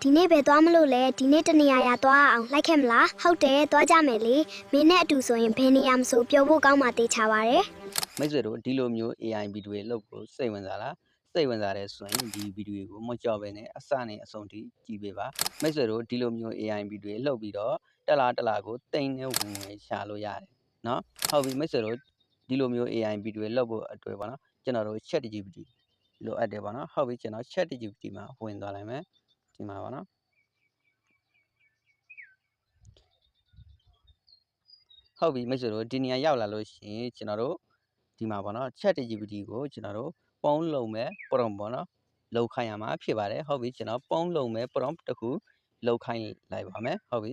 ဒီနေ့ပဲသွားမလို့လဲဒီနေ့တနေရာသွားအောင်လိုက်ခဲ့မလားဟုတ်တယ်သွားကြမယ်လေမင်းနဲ့အတူဆိုရင်ဘယ်နေရာမဆိုပြောဖို့ကောင်းမှတေးချပါတယ်မိတ်ဆွေတို့ဒီလိုမျိုး AI ဗီဒီယိုလောက်ကိုစိတ်ဝင်စားလားစိတ်ဝင်စားတဲ့ဆိုရင်ဒီဗီဒီယိုကိုမကြောက်ဘဲနဲ့အစနဲ့အဆုံးထိကြည့်ပေးပါမိတ်ဆွေတို့ဒီလိုမျိုး AI ဗီဒီယိုလောက်ပြီးတော့တက်လာကိုတိမ်နဲ့ဝင်ဝင်ရှာလို့ရတယ်เนาะဟုတ်ပြီမိတ်ဆွေတို့ဒီလိုမျိုး AI ဗီဒီယိုလောက်ဖို့အတွက်ပေါ့နော်ကျွန်တော်တို့ ChatGPT လိုအပ်တယ်ပေါ့နော်ဟုတ်ပြီကျွန်တော် ChatGPT မှာဝင်သွားလိုက်မယ်ဒီမှာပေါ့နော်ဟုတ်ပြီမိတ်ဆွေတို့ဒီနေရာရောက်လာလို့ရှိရင်ကျွန်တော်တို့ဒီမှာပေါ့နော် ChatGPT ကိုကျွန်တော်တို့ပုံးလုံးမဲ့ prompt ပေါ့နော်လောက်ခိုင်းရမှာဖြစ်ပါတယ်ဟုတ်ပြီကျွန်တော်ပုံးလုံးမဲ့ prompt တစ်ခုလောက်ခိုင်းလိုက်ပါမယ်ဟုတ်ပြီ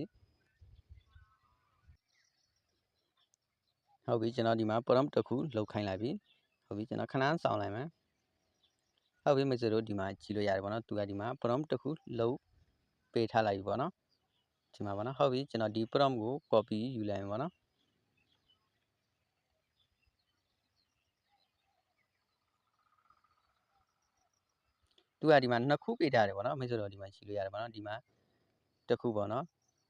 ကျွန်တော်ဒီမှာ prompt တစ်ခုလောက်ခိုင်းလိုက်ပြီဟုတ်ပြီကျွန်တော်ခဏဆောင်လိုက်မယ်ဟုတ်ပြီမိတ်ဆွေတို့ဒီမှာကြည့်လို့ရတယ်ပေါ့နော်သူကဒီမှာ prompt တစ်ခုလောက်ပေးထားလိုက်ပြီပေါ့နော်ဒီမှာပေါ့နော်ဟုတ်ပြီကျွန်တော်ဒီ prompt ကို copy ယူလိုက်မယ်ပေါ့နော်သူကဒီမှာနှစ်ခုပေးထားတယ်ပေါ့နော်မိတ်ဆွေတို့ဒီမှာကြည့်လို့ရတယ်ပေါ့နော်ဒီမှာတစ်ခုပေါ့နော်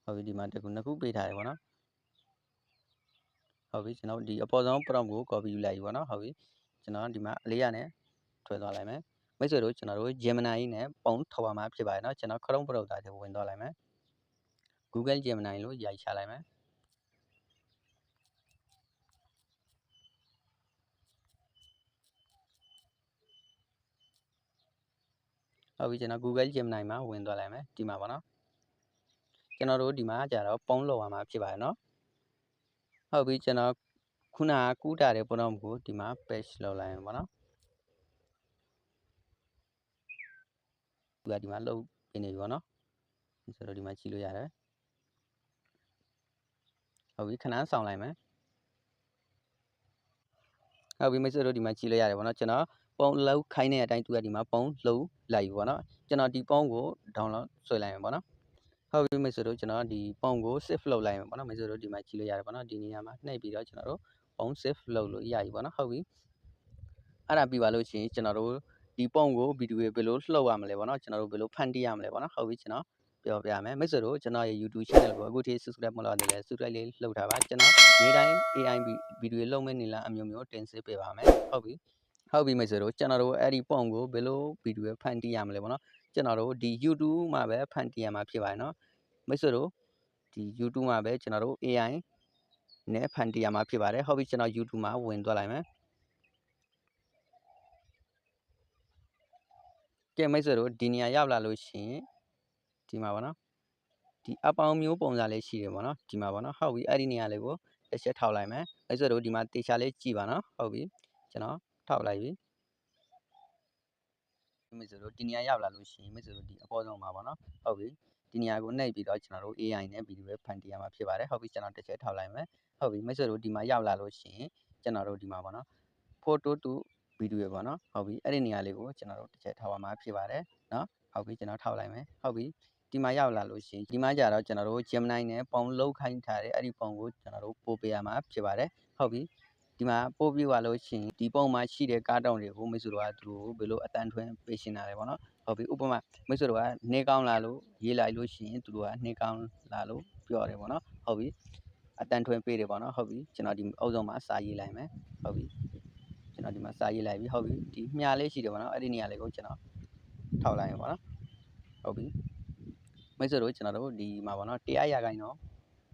ဟုတ်ပြီဒီမှာတစ်ခုနှစ်ခုပေးထားတယ်ပေါ့နော်ဟုတ်ပြီကျွန်တော်ဒီအပေါ်ဆုံး prompt ကို copy ယူလိုက်ပြီပေါ့နော်ဟုတ်ပြီကျွန်တော်ဒီမှာအလေးရနဲ့ထွက်သွားလိုက်မယ်မိတ်ဆွေတို့ကျွန်တော်တို့ Gemini နဲ့ပုံထောက်ပါမှာဖြစ်ပါတယ်เนาะကျွန်တော် Chrome browser ထဲဝင်သွားလိုက်မယ် Google Gemini လို့ရိုက်ချလိုက်မယ်ဟုတ်ပြီကျွန်တော် Google Gemini မှာဝင်သွားလိုက်မယ်ဒီမှာပေါ့နော်ကျွန်တော်တို့ဒီမှာကြာတော့ပုံလောက်ရမှာဖြစ်ပါတယ်เนาะဟုတ်ပြီကျွန်တော်ခုနကကူးထားတဲ့ prompt ကိုဒီမှာ paste လုပ်လိုက်ရင်ပေါ့နော်သူကဒီမှာလုပ်ပြနေပြီပေါ့နော်ဆိုတော့ဒီမှာကြည့်လို့ရတယ်ဟုတ်ပြီခဏဆောင်လိုက်မယ်ဟုတ်ပြီမိတ်ဆွေတို့ဒီမှာကြည့်လို့ရတယ်ပေါ့နော်ကျွန်တော်ပုံလောက်ခိုင်းတဲ့အတိုင်းသူကဒီမှာပုံလုံးလိုက်ပြီပေါ့နော်ကျွန်တော်ဒီပုံကို download ဆွဲလိုက်မယ်ပေါ့နော်ဟုတ်ပြီမိတ်ဆွေတို့ကျွန်တော်ဒီပုံကို save လုပ်လိုက်မယ်ပေါ့နော်မိတ်ဆွေတို့ဒီမှာကြည့်လို့ရတယ်ပေါ့နော်ဒီနေရာမှာနှိပ်ပြီးတော့ကျွန်တော်တို့ပုံ save လုပ်လို့ရပြီပေါ့နော်ဟုတ်ပြီအဲ့ဒါပြီးပါလို့ရှိရင်ကျွန်တော်တို့ဒီပုံကိုဗီဒီယိုဘယ်လိုလှုပ်ရမလဲပေါ့နော်ကျွန်တော်တို့ဘယ်လိုဖန်တီးရမလဲပေါ့နော်ဟုတ်ပြီကျွန်တော်ပြောပြမယ်မိတ်ဆွေတို့ကျွန်တော်ရဲ့ YouTube channel ကိုအခုထိ subscribe မလုပ်သေးလဲ subscribe လေးလှုပ်ထားပါကျွန်တော်နေ့တိုင်း AI ဗီဒီယိုလုပ်မဲ့နေလားအမျိုးမျိုးတင်ဆက်ပေးပါမယ်ဟုတ်ပြီမိတ်ဆွေတို့ကျွန်တော်တို့အဲ့ဒီပုံကိုဘယ်လိုဗီဒီယိုဖန်တီးရမလဲပေါ့နော်ကျွန်တော်တို့ဒီ YouTube မှာပဲဖန်တီးရမှာဖြစ်ပါတယ်နော်မိတ်ဆွေတို့ဒီ YouTube မှာပဲကျွန်တော်တို့ AI နဲ့ဖန်တီးရမှာဖြစ်ပါတယ်ဟုတ်ပြီကျွန်တော် YouTube မှာဝင်သွားလိုက်မယ်ကဲမိတ်ဆွေတို့ဒီနေရာရောက်လာလို့ရှိရင်ဒီမှာပေါ့နော်ဒီအပေါင်းမျိုးပုံစံလေးရှိတယ်ပေါ့နော်ဒီမှာပေါ့နော်ဟုတ်ပြီအဲ့ဒီနေရာလေးကိုတစ်ချက်ထောက်လိုက်မယ်မိတ်ဆွေတို့ဒီမှာတေချာလေးကြည့်ပါနော်ဟုတ်ပြီကျွန်တော်ထောက်လိုက်ပြီမိတ်ဆွေတို့ဒီနေရာရောက်လာလို့ရှိရင်မိတ်ဆွေတို့ဒီအပေါ်ဆုံးမှာပေါ့နော်ဟုတ်ပြီဒီနေရာကိုနှိပ်ပြီးတော့ကျွန်တော်တို့ AI နဲ့ဗီဒီယိုဖန်တီးရမှာဖြစ်ပါတယ်ဟုတ်ပြီကျွန်တော်တစ်ချက်ထောက်လိုက်မယ်ဟုတ်ပြီမိတ်ဆွေတို့ဒီမှာရောက်လာလို့ရှိရင်ကျွန်တော်တို့ဒီမှာပေါ့နော် photo to ဗီဒီယိုပေါ့နော်ဟုတ်ပြီအဲ့ဒီနေရာလေးကိုကျွန်တော်တို့တစ်ချက်ထောက်ပါမှာဖြစ်ပါတယ်နော်ဟုတ်ပြီကျွန်တော်ထောက်လိုက်မယ်ဟုတ်ပြီဒီမှာရောက်လာလို့ရှိရင်ဒီမှာကြတော့ကျွန်တော်တို့ Gemini နဲ့ပုံလုံးခိုင်းထားတဲ့အဲ့ဒီပုံကိုကျွန်တော်တို့ပို့ပေးရမှာဖြစ်ပါတယ်ဟုတ်ပြီဒီမှာပို့ပြသွားလို့ရှိရင်ဒီပုံမှာရှိတဲ့ကားတောင်တွေကိုမိတ်ဆွေတို့ကသူတို့ဘယ်လိုအတန်ထွန်းပေးရှင်းတာလဲပေါ့နော်ဟုတ်ပြီဥပမာမိတ်ဆွေတို့ကနေကောင်းလာလို့ရေးလိုက်လို့ရှိရင်သူတို့ကနေကောင်းလာလို့ပြောတယ်ပေါ့နော်ဟုတ်ပြီအတန်ထွန်းပေးတယ်ပေါ့နော်ဟုတ်ပြီကျွန်တော်ဒီအုပ်စုံမှာစာရေးလိုက်မယ်ဟုတ်ပြီကျွန်တော်ဒီမှာစာရေးလိုက်ပြီဟုတ်ပြီဒီမြားလေးရှိတယ်ပေါ့နော်အဲ့ဒီနေရာလေးကိုကျွန်တော်ထောက်လိုက်ရင်ပေါ့နော်ဟုတ်ပြီမိတ်ဆွေတို့ကျွန်တော်တို့ဒီမှာပေါ့နော်တရားရခိုင်တော့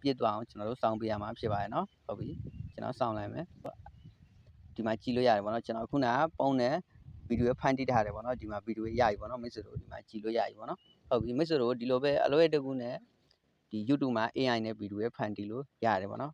ပြည့်သွားအောင်ကျွန်တော်တို့စောင့်ပေးရမှာဖြစ်ပါတယ်နော်ဟုတ်ပြီကျွန်တော်စောင့်လိုက်မယ်ဒီမှာကြည့်လို့ရတယ်ပေါ့နော်ကျွန်တော်ခုနကပုံနဲ့ဗီဒီယိုဖန်တီးထားတယ်ပေါ့နော်ဒီမှာဗီဒီယိုရပြီပေါ့နော်မိတ်ဆွေတို့ဒီမှာကြည့်လို့ရပြီပေါ့နော်ဟုတ်ပြီမိတ်ဆွေတို့ဒီလိုပဲအလွယ်တကူနဲ့ဒီ YouTube မှာ AI နဲ့ဗီဒီယိုဖန်တီးလို့ရတယ်ပေါ့နော်